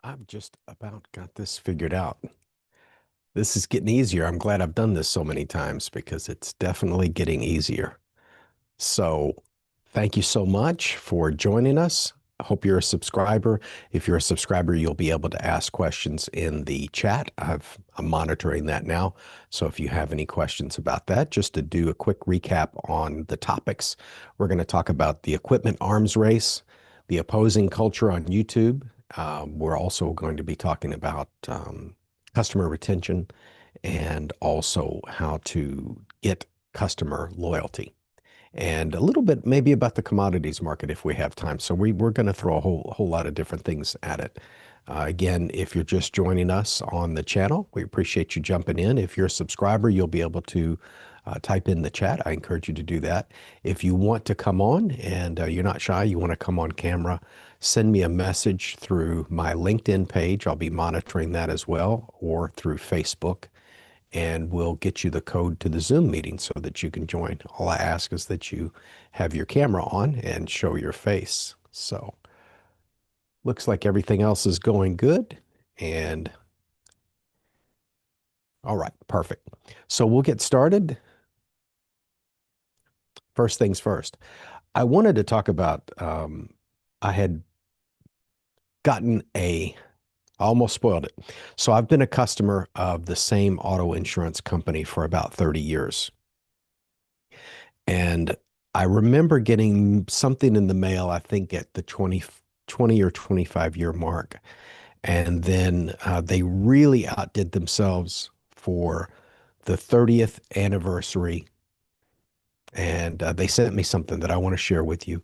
I've just about got this figured out. This is getting easier. I'm glad I've done this so many times because it's definitely getting easier. So, thank you so much for joining us. I hope you're a subscriber. If you're a subscriber, you'll be able to ask questions in the chat. I'm monitoring that now. So, if you have any questions about that, just to do a quick recap on the topics, we're going to talk about the equipment arms race, the opposing culture on YouTube. We're also going to be talking about customer retention and also how to get customer loyalty and a little bit maybe about the commodities market if we have time. So we're going to throw a whole lot of different things at it. Again, if you're just joining us on the channel, we appreciate you jumping in. If you're a subscriber, you'll be able to type in the chat. I encourage you to do that. If you want to come on and you're not shy, you want to come on camera, send me a message through my LinkedIn page. I'll be monitoring that as well, or through Facebook, and we'll get you the code to the Zoom meeting so that you can join. All I ask is that you have your camera on and show your face. So looks like everything else is going good. And all right, perfect. So we'll get started. First things first. I wanted to talk about, I had gotten I almost spoiled it. So I've been a customer of the same auto insurance company for about 30 years. And I remember getting something in the mail, I think at the 20 or 25-year mark. And then they really outdid themselves for the 30th anniversary. And they sent me something that I want to share with you.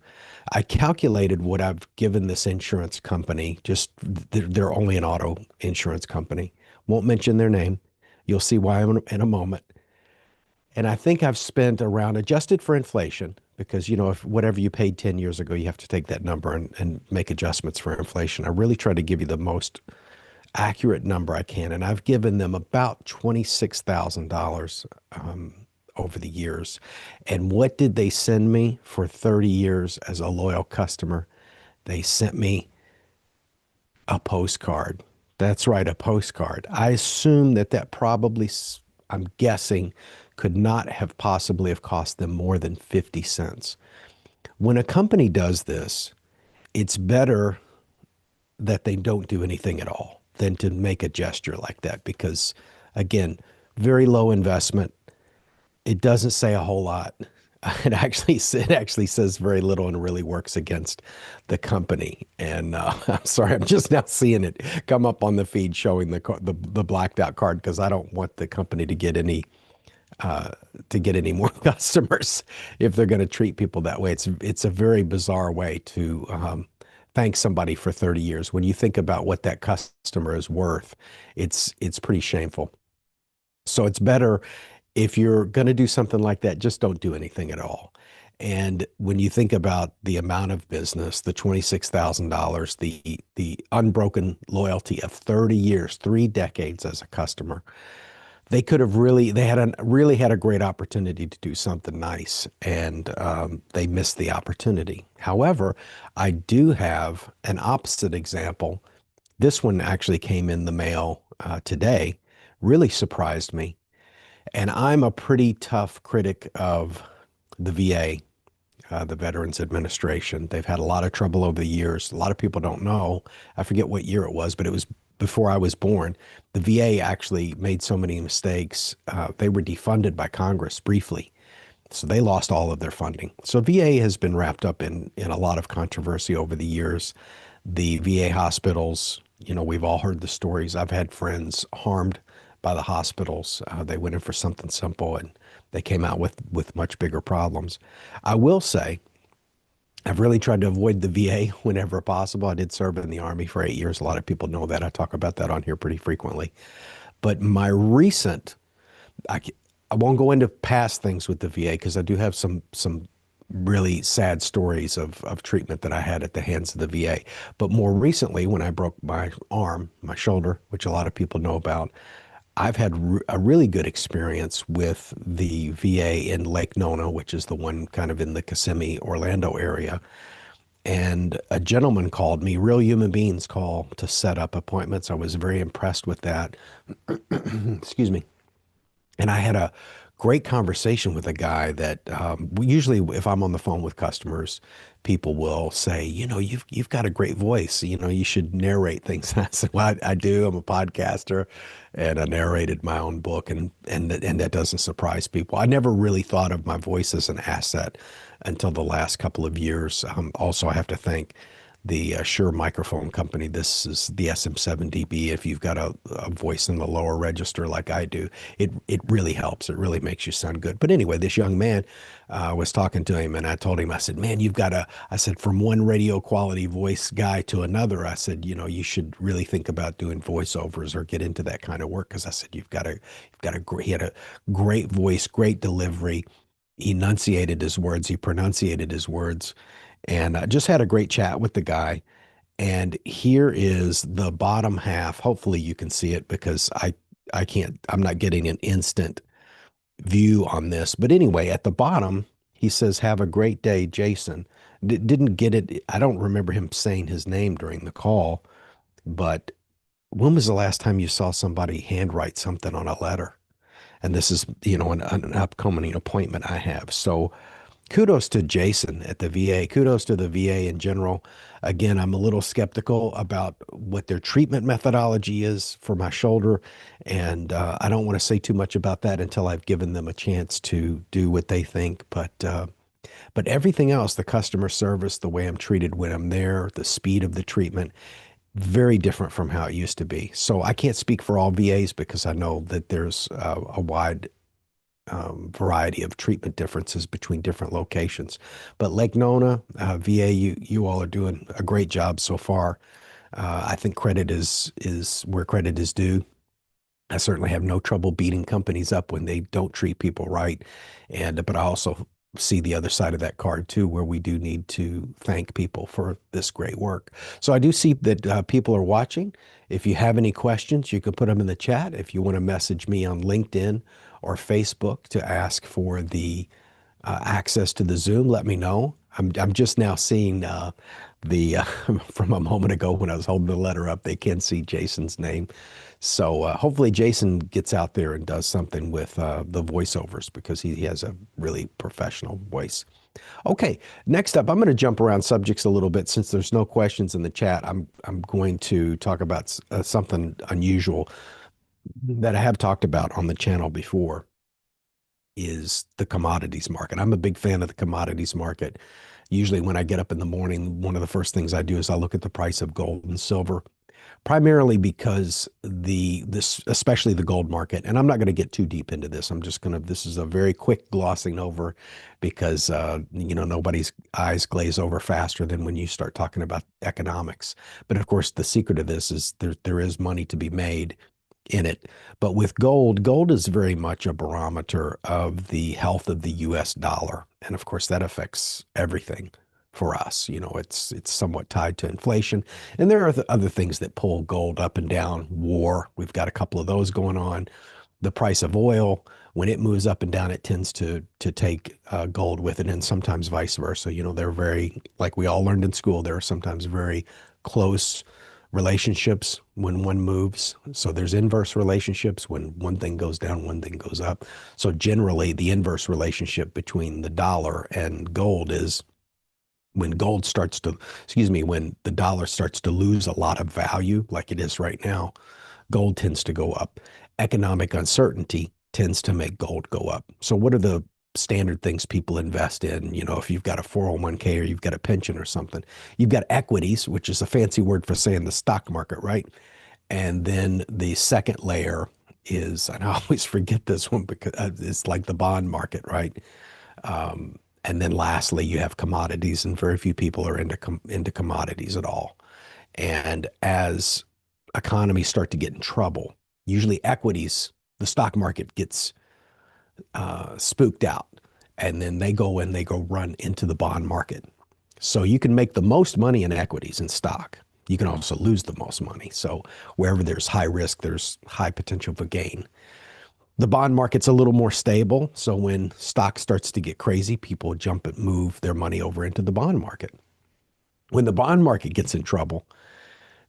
I calculated what I've given this insurance company, just they're only an auto insurance company. Won't mention their name. You'll see why in a moment. And I think I've spent around, adjusted for inflation, because, if whatever you paid 10 years ago, you have to take that number and make adjustments for inflation. I really try to give you the most accurate number I can. And I've given them about $26,000 over the years. And what did they send me for 30 years as a loyal customer? They sent me a postcard. That's right, a postcard. I assume that probably, I'm guessing, could not have possibly have cost them more than 50 cents. When a company does this, it's better that they don't do anything at all than to make a gesture like that because, again, very low investment. It doesn't say a whole lot. It actually says very little and really works against the company. And I'm sorry, I'm just now seeing it come up on the feed showing the blacked out card because I don't want the company uh, to get any more customers if they're going to treat people that way. It's a very bizarre way to thank somebody for 30 years. When you think about what that customer is worth, it's pretty shameful. So it's better if you're going to do something like that, just don't do anything at all. And when you think about the amount of business, the $26,000, the unbroken loyalty of 30 years, 3 decades as a customer, they could have really had a great opportunity to do something nice, and they missed the opportunity. However, I do have an opposite example. This one actually came in the mail today, really surprised me. And I'm a pretty tough critic of the VA, the Veterans Administration. They've had a lot of trouble over the years. A lot of people don't know. I forget what year it was, but it was before I was born. The VA actually made so many mistakes. They were defunded by Congress briefly. So they lost all of their funding. So VA has been wrapped up in a lot of controversy over the years. The VA hospitals, we've all heard the stories. I've had friends harmed by the hospitals. They went in for something simple and they came out with much bigger problems. I will say, I've really tried to avoid the VA whenever possible. I did serve in the Army for 8 years. A lot of people know that. I talk about that on here pretty frequently. But my recent, I, I won't go into past things with the VA because I do have some really sad stories of treatment that I had at the hands of the VA. But more recently, when I broke my arm, my shoulder, which a lot of people know about, I've had a really good experience with the VA in Lake Nona, which is the one kind of in the Kissimmee, Orlando area. and a gentleman called me. Real human beings call to set up appointments. I was very impressed with that. Excuse me. And I had a great conversation with a guy that usually, if I'm on the phone with customers, people will say, you've got a great voice. You should narrate things. And I said, well, I do. I'm a podcaster, and I narrated my own book, and that doesn't surprise people. I never really thought of my voice as an asset until the last couple of years. Also, I have to thank the Shure microphone company. This is the SM7DB. If you've got a voice in the lower register like I do, it really helps. It really makes you sound good. But anyway, this young man was talking to him, and I told him, I said, man, I said, from one radio quality voice guy to another, I said, you should really think about doing voiceovers or get into that kind of work. Because I said, he had a great voice, great delivery. He enunciated his words, he pronunciated his words, and I just had a great chat with the guy. And here is the bottom half. Hopefully you can see it because I can't, I'm not getting an instant view on this. But anyway, at the bottom, he says, "Have a great day, Jason." Didn't get it. I don't remember him saying his name during the call, but when was the last time you saw somebody handwrite something on a letter? And this is, an upcoming appointment I have. So kudos to Jason at the VA. Kudos to the VA in general. Again, I'm a little skeptical about what their treatment methodology is for my shoulder, and I don't want to say too much about that until I've given them a chance to do what they think. But everything else, the customer service, the way I'm treated when I'm there, the speed of the treatment, very different from how it used to be. So I can't speak for all VAs because I know that there's a wide variety of treatment differences between different locations. But Lake Nona, VA, you all are doing a great job so far. I think credit is where credit is due. I certainly have no trouble beating companies up when they don't treat people right. But I also see the other side of that card too, where we do need to thank people for this great work. So I do see that people are watching. If you have any questions, you can put them in the chat. If you want to message me on LinkedIn or Facebook to ask for the access to the Zoom, let me know. I'm just now seeing the from a moment ago when I was holding the letter up, they can see Jason's name. So hopefully Jason gets out there and does something with the voiceovers because he has a really professional voice. Okay, next up, I'm going to jump around subjects a little bit since there's no questions in the chat. I'm going to talk about something unusual that I have talked about on the channel before is the commodities market. I'm a big fan of the commodities market. Usually when I get up in the morning, one of the first things I do is I look at the price of gold and silver, primarily because this especially the gold market, and I'm not going to get too deep into this. This is a very quick glossing over because nobody's eyes glaze over faster than when you start talking about economics. But of course, the secret of this is there is money to be made in it. But with gold is very much a barometer of the health of the US dollar. And of course, that affects everything for us. It's somewhat tied to inflation. And there are other things that pull gold up and down. War, we've got a couple of those going on. The price of oil, when it moves up and down, it tends to take gold with it, and sometimes vice versa. They're very, like we all learned in school, there are sometimes very close relationships when one moves. So there's inverse relationships. When one thing goes down, one thing goes up. So generally, the inverse relationship between the dollar and gold is when when the dollar starts to lose a lot of value, like it is right now, gold tends to go up. Economic uncertainty tends to make gold go up. So what are the standard things people invest in? If you've got a 401k or you've got a pension or something, you've got equities, which is a fancy word for saying the stock market, right? And then the second layer is, and I always forget this one because it's like the bond market, right? And then lastly, you have commodities, and very few people are into commodities at all. And as economies start to get in trouble, usually equities, the stock market gets spooked out, and then they go run into the bond market. So you can make the most money in equities and stock. You can also lose the most money. So wherever there's high risk, there's high potential for gain. The bond market's a little more stable. So when stock starts to get crazy, people jump and move their money over into the bond market. When the bond market gets in trouble,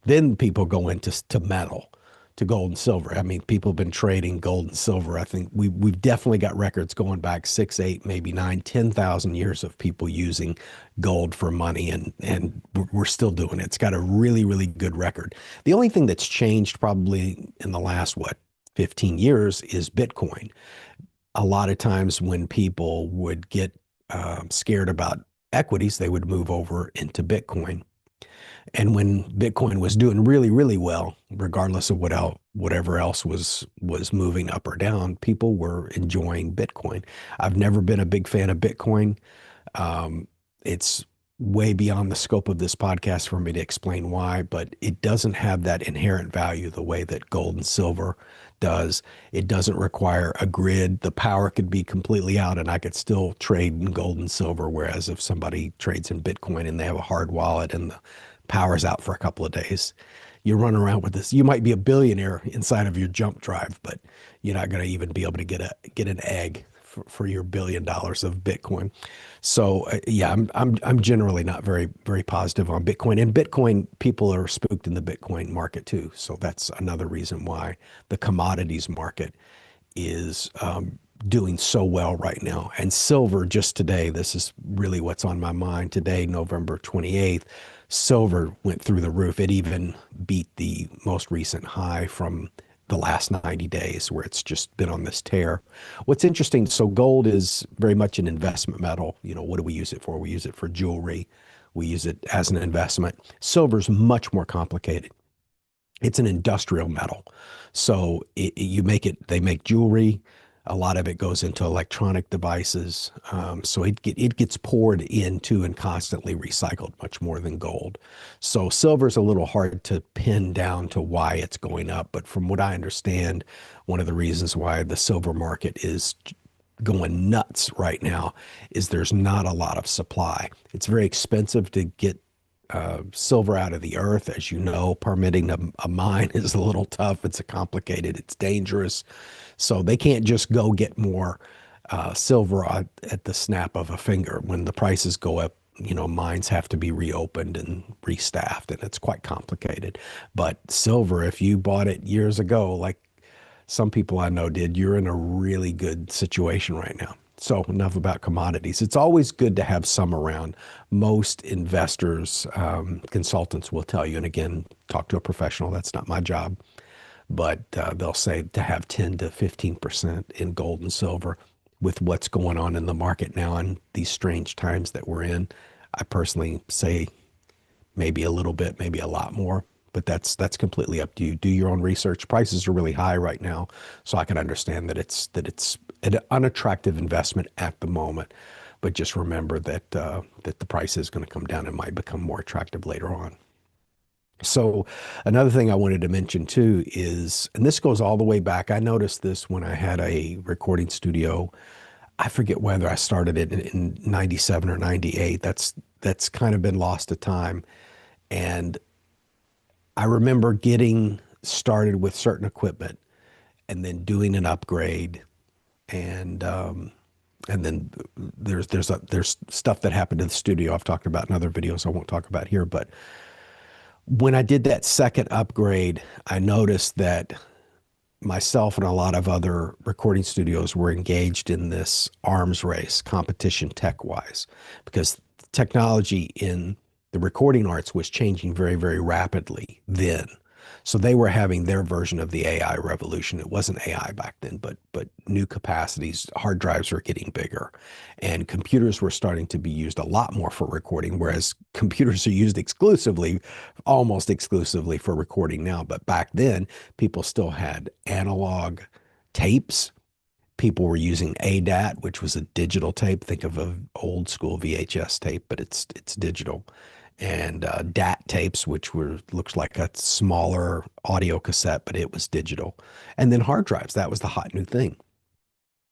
then people go into to metal, to gold and silver. I mean, people have been trading gold and silver. I think we've definitely got records going back 6, 8, maybe 9, 10,000 years of people using gold for money, and we're still doing it. It's got a really, really good record. The only thing that's changed probably in the last, what, 15 years is Bitcoin. A lot of times when people would get scared about equities, they would move over into Bitcoin. And when Bitcoin was doing really, really well, regardless of whatever else was moving up or down, people were enjoying Bitcoin. I've never been a big fan of Bitcoin. It's way beyond the scope of this podcast for me to explain why, but it doesn't have that inherent value the way that gold and silver does. It doesn't require a grid. The power could be completely out and I could still trade in gold and silver. Whereas if somebody trades in Bitcoin and they have a hard wallet and the power's out for a couple of days, you run around with this. You might be a billionaire inside of your jump drive, but you're not going to even be able to get an egg for your $1 billion of Bitcoin. So yeah, I'm generally not very positive on Bitcoin. And Bitcoin, people are spooked in the Bitcoin market too. So that's another reason why the commodities market is doing so well right now. And silver, just today, this is really what's on my mind today, November 28th. Silver went through the roof. It even beat the most recent high from the last 90 days, where it's just been on this tear. What's interesting, so gold is very much an investment metal. You know, what do we use it for? We use it for jewelry. We use it as an investment. Silver's much more complicated. It's an industrial metal. So you make it, they make jewelry. A lot of it goes into electronic devices. So it gets poured into and constantly recycled much more than gold. So silver's a little hard to pin down to why it's going up. But from what I understand, one of the reasons why the silver market is going nuts right now is there's not a lot of supply. It's very expensive to get silver out of the earth. As you know, permitting a mine is a little tough. It's a complicated, it's dangerous. So they can't just go get more silver at the snap of a finger. When the prices go up, you know, mines have to be reopened and restaffed, and it's quite complicated. But silver, if you bought it years ago, like some people I know did, you're in a really good situation right now. So enough about commodities. It's always good to have some around. Most investors, consultants will tell you, and again, talk to a professional. That's not my job, but they'll say to have 10 to 15% in gold and silver with what's going on in the market now and these strange times that we're in. I personally say maybe a little bit, maybe a lot more, but that's completely up to you. Do your own research. Prices are really high right now, so I can understand that it's an unattractive investment at the moment. But just remember that that the price is going to come down and might become more attractive later on. So another thing I wanted to mention too is, and this goes all the way back. I noticed this when I had a recording studio. I forget whether I started it in 97 or 98. That's kind of been lost to time. And I remember getting started with certain equipment and then doing an upgrade, and then there's stuff that happened in the studio I've talked about in other videos I won't talk about here. But when I did that second upgrade, I noticed that myself and a lot of other recording studios were engaged in this arms race competition tech wise, because technology in the recording arts was changing very rapidly then. So they were having their version of the AI revolution. It wasn't AI back then, but new capacities, hard drives were getting bigger, and computers were starting to be used a lot more for recording, whereas computers are used exclusively, almost exclusively for recording now. But back then, people still had analog tapes. People were using ADAT, which was a digital tape. Think of an old school VHS tape, but it's digital. And DAT tapes, which were looks like a smaller audio cassette, but it was digital. And then hard drives, that was the hot new thing.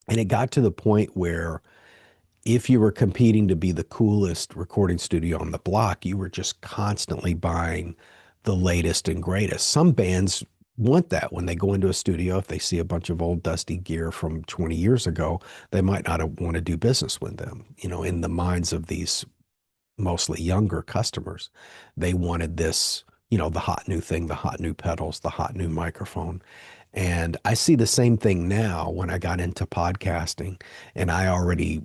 And it got to the point where if you were competing to be the coolest recording studio on the block, you were just constantly buying the latest and greatest. Some bands want that when they go into a studio. If they see a bunch of old dusty gear from 20 years ago, they might not want to do business with them. You know, in the minds of these mostly younger customers. They wanted this, the hot new thing, the hot new pedals, the hot new microphone. And I see the same thing now when I got into podcasting, and I already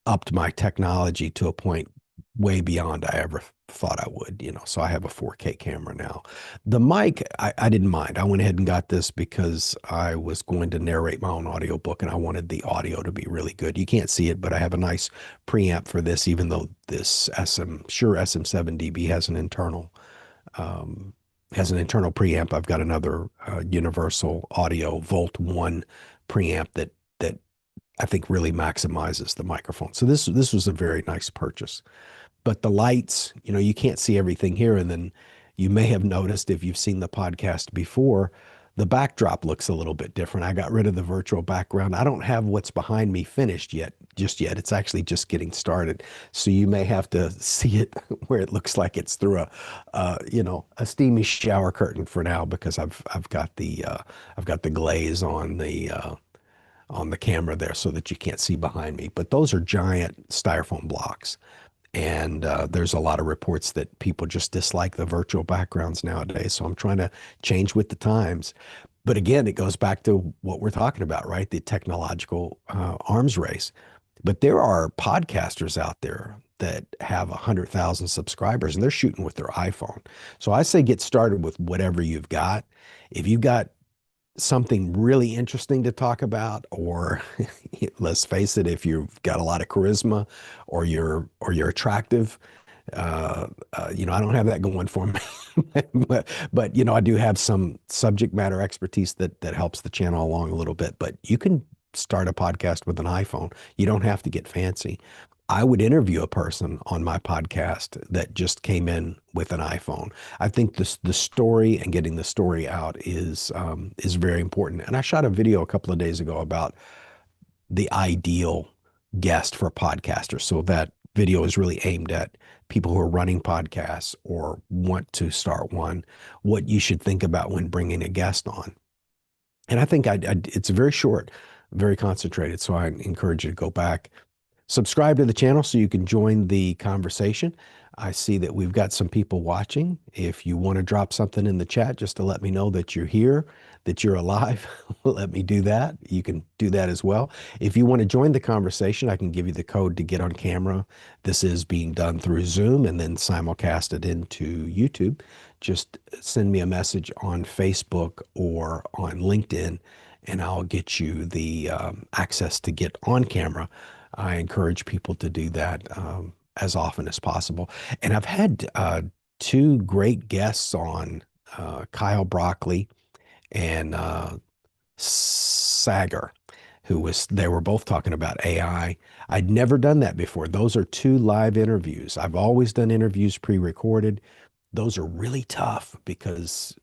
upped my technology to a point way beyond I ever thought I would. So I have a 4K camera now. The mic, I didn't mind. I went ahead and got this because I was going to narrate my own audiobook and I wanted the audio to be really good. You can't see it, but I have a nice preamp for this, even though this Shure SM7DB um, has an internal preamp. I've got another Universal Audio Volt 1 preamp that I think really maximizes the microphone. So this was a very nice purchase. But the lights, you can't see everything here. And then you may have noticed if you've seen the podcast before, the backdrop looks a little bit different. I got rid of the virtual background. I don't have what's behind me finished just yet. It's actually just getting started. So you may have to see it where it looks like it's through a steamy shower curtain for now because I've got the glaze on the camera there so that you can't see behind me. But those are giant styrofoam blocks. And there's a lot of reports that people just dislike the virtual backgrounds nowadays. So I'm trying to change with the times. But again, it goes back to what we're talking about, right? The technological arms race. But there are podcasters out there that have 100,000 subscribers and they're shooting with their iPhone. So I say get started with whatever you've got. If you've got something really interesting to talk about, or let's face it, if you've got a lot of charisma or you're attractive, I don't have that going for me, but I do have some subject matter expertise that helps the channel along a little bit. But you can start a podcast with an iPhone. You don't have to get fancy. I would interview a person on my podcast that just came in with an iPhone. I think the story and getting the story out is very important. And I shot a video a couple of days ago about the ideal guest for podcasters. So that video is really aimed at people who are running podcasts or want to start one, what you should think about when bringing a guest on. And I think it's very short, very concentrated. So I encourage you to go back. Subscribe to the channel so you can join the conversation. I see that we've got some people watching. If you want to drop something in the chat just to let me know that you're here, that you're alive, let me do that. You can do that as well. If you want to join the conversation, I can give you the code to get on camera. This is being done through Zoom and then simulcasted into YouTube. Just send me a message on Facebook or on LinkedIn, and I'll get you the access to get on camera. I encourage people to do that as often as possible. And I've had two great guests on, Kyle Broccoli and Sager, they were both talking about AI. I'd never done that before. Those are two live interviews. I've always done interviews pre-recorded. Those are really tough because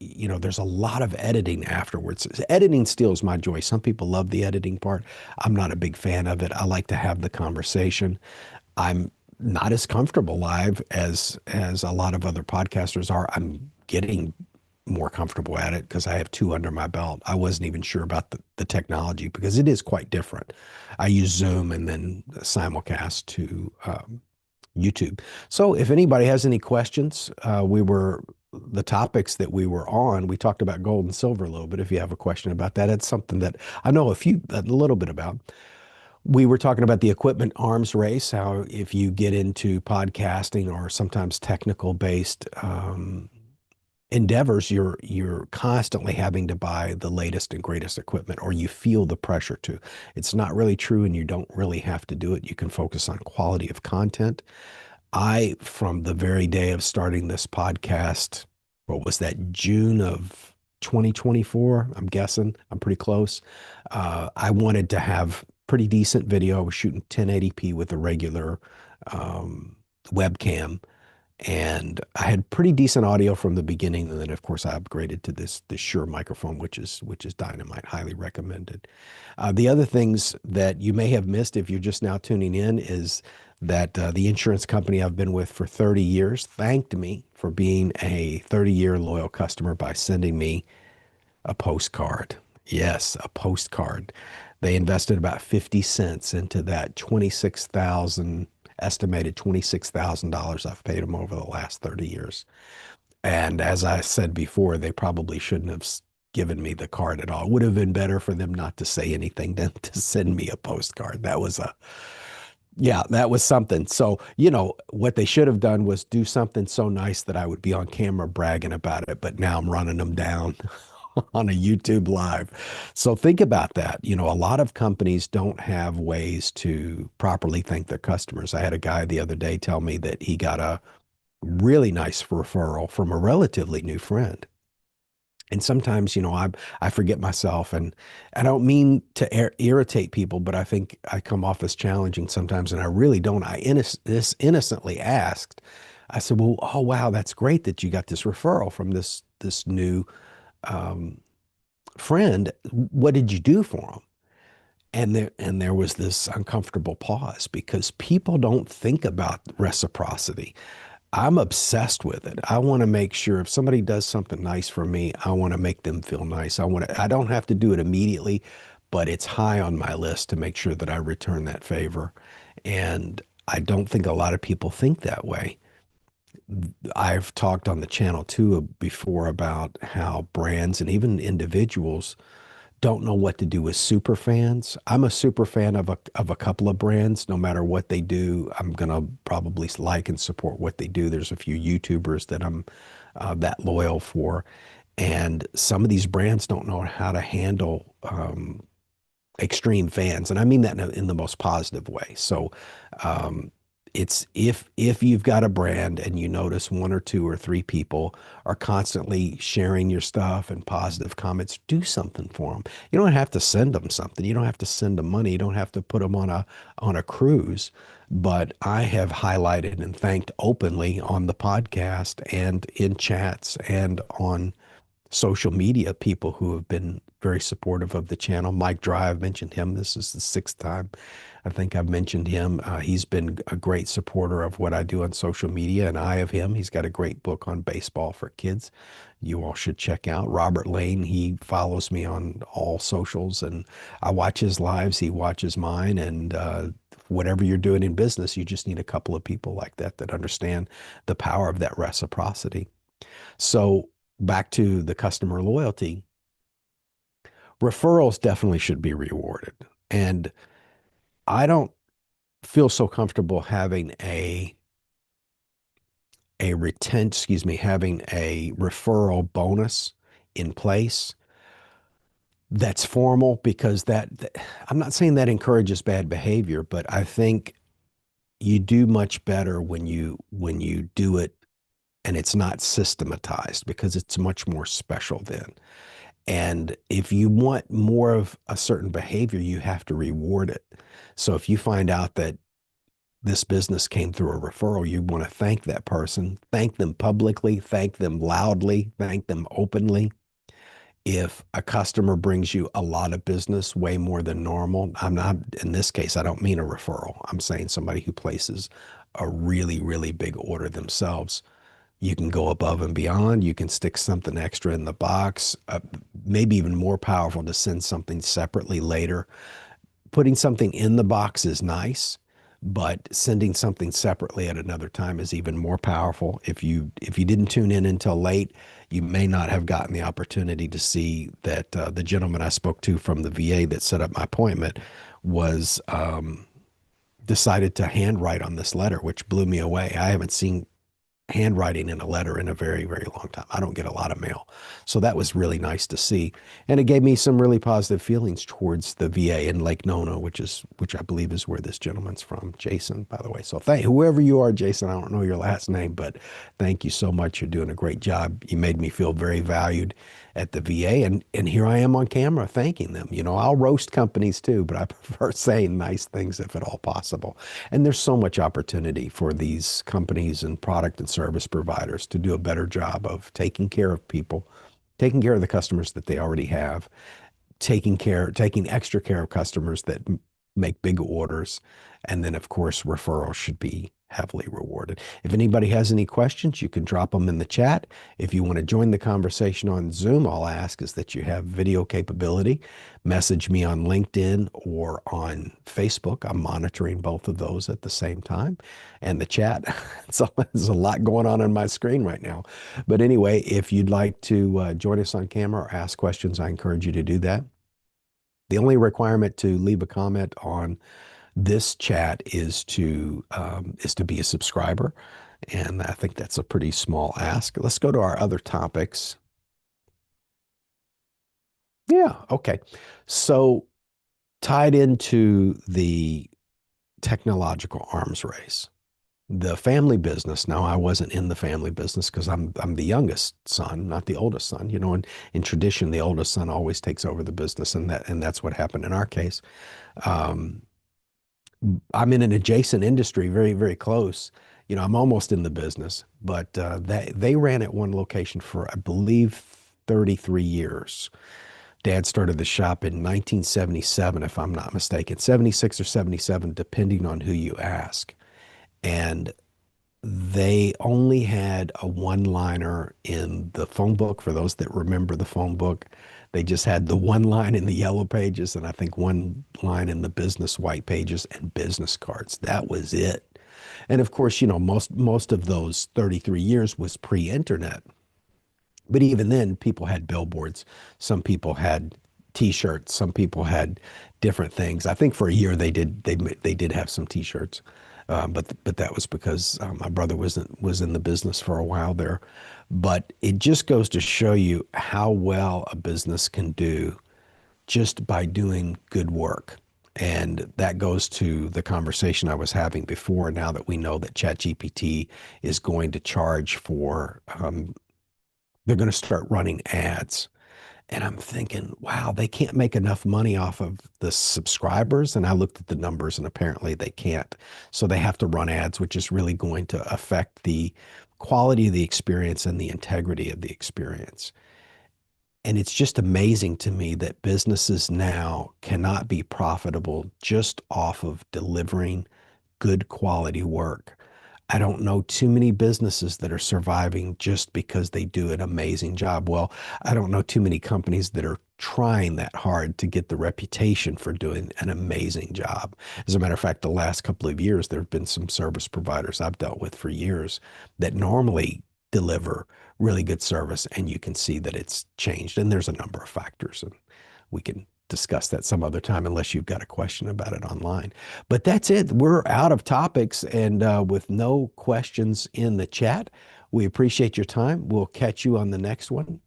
there's a lot of editing afterwards. Editing steals my joy. Some people love the editing part. I'm not a big fan of it. I like to have the conversation. I'm not as comfortable live as a lot of other podcasters are. I'm getting more comfortable at it because I have two under my belt. I wasn't even sure about the technology because it is quite different. I use Zoom and then simulcast to YouTube. So if anybody has any questions, the topics that we were on, we talked about gold and silver a little bit. If you have a question about that, it's something that I know a little bit about. We were talking about the equipment arms race, how if you get into podcasting or sometimes technical based endeavors, you're constantly having to buy the latest and greatest equipment, or you feel the pressure to. It's not really true, and you don't really have to do it. You can focus on quality of content. From the very day of starting this podcast, what was that, June of 2024? I'm guessing. I'm pretty close. I wanted to have pretty decent video. I was shooting 1080p with a regular webcam, and I had pretty decent audio from the beginning. And then, of course, I upgraded to this Shure microphone, which is dynamite, highly recommended. The other things that you may have missed if you're just now tuning in is that the insurance company I've been with for 30 years thanked me for being a 30-year loyal customer by sending me a postcard. Yes, a postcard. They invested about 50 cents into that 26,000 estimated $26,000 I've paid them over the last 30 years. And as I said before, they probably shouldn't have given me the card at all. It would have been better for them not to say anything than to send me a postcard. Yeah, that was something. So, what they should have done was do something so nice that I would be on camera bragging about it. But now I'm running them down on a YouTube live. So think about that. A lot of companies don't have ways to properly thank their customers. I had a guy the other day tell me that he got a really nice referral from a relatively new friend. And sometimes, I forget myself, and I don't mean to irritate people, but I think I come off as challenging sometimes, and I really don't. This innocently asked. I said, "Well, oh wow, that's great that you got this referral from this new um, friend. What did you do for him?" And there was this uncomfortable pause because people don't think about reciprocity. I'm obsessed with it. I want to make sure if somebody does something nice for me, I want to make them feel nice. I don't have to do it immediately, but it's high on my list to make sure that I return that favor. And I don't think a lot of people think that way. I've talked on the channel too before about how brands and even individuals don't know what to do with super fans. I'm a super fan of a couple of brands. No matter what they do, I'm gonna probably like and support what they do. There's a few YouTubers that I'm that loyal for, and some of these brands don't know how to handle extreme fans, and I mean that in the most positive way. So, um, it's if you've got a brand and you notice one or two or three people are constantly sharing your stuff and positive comments, do something for them. You don't have to send them something. You don't have to send them money. You don't have to put them on a cruise. But I have highlighted and thanked openly on the podcast and in chats and on social media people who have been very supportive of the channel. Mike Drive mentioned him. This is the sixth time I think I've mentioned him. He's been a great supporter of what I do on social media, and I of him. He's got a great book on baseball for kids. You all should check out. Robert Lane, he follows me on all socials, and I watch his lives. He watches mine, and whatever you're doing in business, you just need a couple of people like that that understand the power of that reciprocity. So back to the customer loyalty, referrals definitely should be rewarded. And I don't feel so comfortable having having a referral bonus in place that's formal because I'm not saying that encourages bad behavior, but I think you do much better when you do it and it's not systematized because it's much more special then. And if you want more of a certain behavior, you have to reward it. So if you find out that this business came through a referral, you want to thank that person, thank them publicly, thank them loudly, thank them openly. If a customer brings you a lot of business, way more than normal, I'm not, in this case, I don't mean a referral. I'm saying somebody who places a really, really big order themselves. You can go above and beyond. You can stick something extra in the box. Maybe even more powerful to send something separately later. Putting something in the box is nice, but sending something separately at another time is even more powerful. If you didn't tune in until late, you may not have gotten the opportunity to see that the gentleman I spoke to from the VA that set up my appointment was decided to handwrite on this letter, which blew me away. I haven't seen handwriting in a letter in a very, very long time. I don't get a lot of mail. So that was really nice to see. And it gave me some really positive feelings towards the VA in Lake Nona, which I believe is where this gentleman's from, Jason, by the way. So thank whoever you are, Jason, I don't know your last name, but thank you so much. You're doing a great job. You made me feel very valued at the VA. And here I am on camera thanking them. I'll roast companies too, but I prefer saying nice things if at all possible. And there's so much opportunity for these companies and product and service providers to do a better job of taking care of people, taking care of the customers that they already have, taking extra care of customers that make big orders. And then, of course, referrals should be heavily rewarded. If anybody has any questions, you can drop them in the chat. If you want to join the conversation on Zoom, all I ask is that you have video capability. Message me on LinkedIn or on Facebook. I'm monitoring both of those at the same time. And the chat, so there's a lot going on my screen right now. But anyway, if you'd like to join us on camera or ask questions, I encourage you to do that. The only requirement to leave a comment on this chat is to be a subscriber, and I think that's a pretty small ask. Let's go to our other topics. Yeah, okay. So tied into the technological arms race, the family business. Now, I wasn't in the family business because I'm the youngest son, not the oldest son. You know, in tradition, the oldest son always takes over the business, and that's what happened in our case. Um, I'm in an adjacent industry, very, very close. You know, I'm almost in the business, but they ran at one location for, I believe, 33 years. Dad started the shop in 1977, if I'm not mistaken, 76 or 77, depending on who you ask. And they only had a one-liner in the phone book. For those that remember the phone book, they just had the one line in the yellow pages and I think one line in the business white pages and business cards. That was it. And of course, you know, most of those 33 years was pre-internet. But even then, people had billboards. Some people had T-shirts. Some people had different things. I think for a year they did have some T-shirts, but that was because my brother was in the business for a while there. But it just goes to show you how well a business can do just by doing good work. And that goes to the conversation I was having before. Now that we know that ChatGPT is going to charge for they're going to start running ads. And I'm thinking, wow, they can't make enough money off of the subscribers. And I looked at the numbers and apparently they can't. So they have to run ads, which is really going to affect the quality of the experience and the integrity of the experience. And it's just amazing to me that businesses now cannot be profitable just off of delivering good quality work. I don't know too many businesses that are surviving just because they do an amazing job. Well, I don't know too many companies that are trying that hard to get the reputation for doing an amazing job. As a matter of fact, the last couple of years, there have been some service providers I've dealt with for years that normally deliver really good service, and you can see that it's changed. And there's a number of factors, and we can discuss that some other time unless you've got a question about it online. But that's it. We're out of topics and with no questions in the chat. We appreciate your time. We'll catch you on the next one.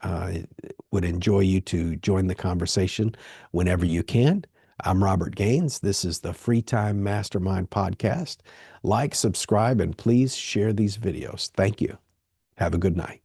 Would enjoy you to join the conversation whenever you can. I'm Robert Gaines. This is the Free Time Mastermind podcast. Like, subscribe, and please share these videos. Thank you. Have a good night.